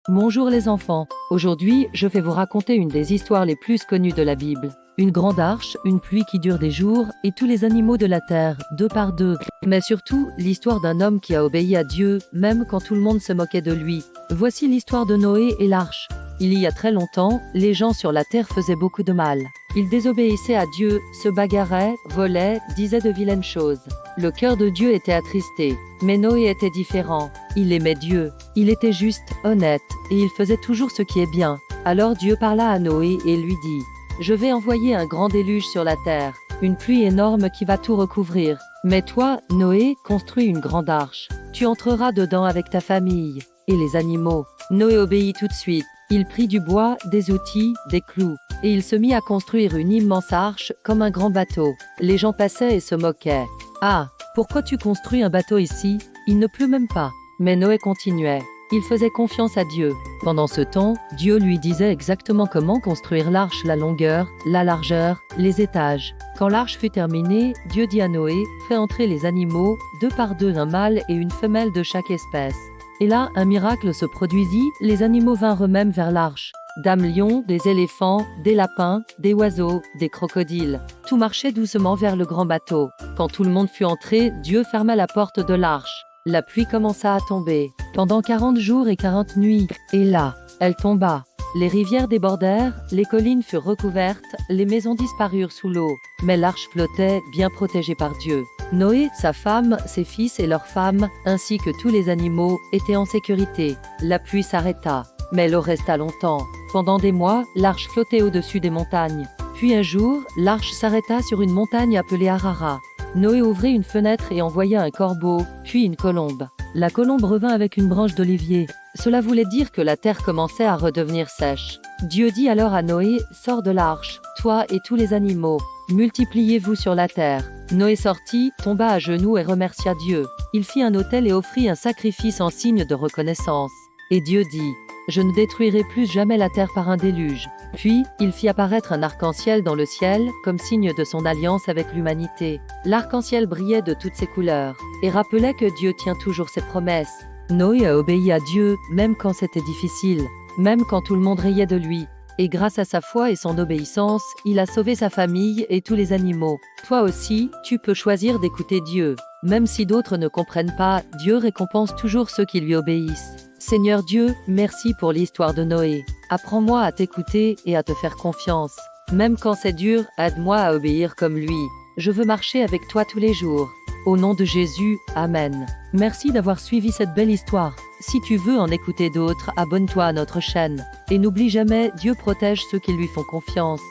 Bonjour les enfants, aujourd'hui je vais vous raconter une des histoires les plus connues de la Bible. Une grande arche, une pluie qui dure des jours, et tous les animaux de la terre, deux par deux. Mais surtout, l'histoire d'un homme qui a obéi à Dieu, même quand tout le monde se moquait de lui. Voici l'histoire de Noé et l'arche. Il y a très longtemps, les gens sur la terre faisaient beaucoup de mal. Ils désobéissaient à Dieu, se bagarraient, volaient, disaient de vilaines choses. Le cœur de Dieu était attristé. Mais Noé était différent. Il aimait Dieu. Il était juste, honnête, et il faisait toujours ce qui est bien. Alors Dieu parla à Noé et lui dit: Je vais envoyer un grand déluge sur la terre, une pluie énorme qui va tout recouvrir. Mais toi, Noé, construis une grande arche. Tu entreras dedans avec ta famille et les animaux. Noé obéit tout de suite. Il prit du bois, des outils, des clous, et il se mit à construire une immense arche, comme un grand bateau. Les gens passaient et se moquaient. « Ah, pourquoi tu construis un bateau ici? Il ne pleut même pas. » Mais Noé continuait. Il faisait confiance à Dieu. Pendant ce temps, Dieu lui disait exactement comment construire l'arche, la longueur, la largeur, les étages. Quand l'arche fut terminée, Dieu dit à Noé: « Fais entrer les animaux, deux par deux, un mâle et une femelle de chaque espèce. » Et là, un miracle se produisit, les animaux vinrent eux-mêmes vers l'arche. Dames lions, des éléphants, des lapins, des oiseaux, des crocodiles. Tout marchait doucement vers le grand bateau. Quand tout le monde fut entré, Dieu ferma la porte de l'arche. La pluie commença à tomber, pendant 40 jours et 40 nuits. Et là, elle tomba. Les rivières débordèrent, les collines furent recouvertes, les maisons disparurent sous l'eau. Mais l'arche flottait, bien protégée par Dieu. Noé, sa femme, ses fils et leurs femmes, ainsi que tous les animaux, étaient en sécurité. La pluie s'arrêta, mais l'eau resta longtemps. Pendant des mois, l'arche flottait au-dessus des montagnes. Puis un jour, l'arche s'arrêta sur une montagne appelée Arara. Noé ouvrit une fenêtre et envoya un corbeau, puis une colombe. La colombe revint avec une branche d'olivier. Cela voulait dire que la terre commençait à redevenir sèche. Dieu dit alors à Noé: « Sors de l'arche, toi et tous les animaux. Multipliez-vous sur la terre. » Noé sortit, tomba à genoux et remercia Dieu. Il fit un autel et offrit un sacrifice en signe de reconnaissance. Et Dieu dit: « Je ne détruirai plus jamais la terre par un déluge. » Puis, il fit apparaître un arc-en-ciel dans le ciel, comme signe de son alliance avec l'humanité. L'arc-en-ciel brillait de toutes ses couleurs, et rappelait que Dieu tient toujours ses promesses. Noé a obéi à Dieu, même quand c'était difficile, même quand tout le monde riait de lui. Et grâce à sa foi et son obéissance, il a sauvé sa famille et tous les animaux. Toi aussi, tu peux choisir d'écouter Dieu. Même si d'autres ne comprennent pas, Dieu récompense toujours ceux qui lui obéissent. Seigneur Dieu, merci pour l'histoire de Noé. Apprends-moi à t'écouter et à te faire confiance. Même quand c'est dur, aide-moi à obéir comme lui. Je veux marcher avec toi tous les jours. Au nom de Jésus, Amen. Merci d'avoir suivi cette belle histoire. Si tu veux en écouter d'autres, abonne-toi à notre chaîne. Et n'oublie jamais, Dieu protège ceux qui lui font confiance.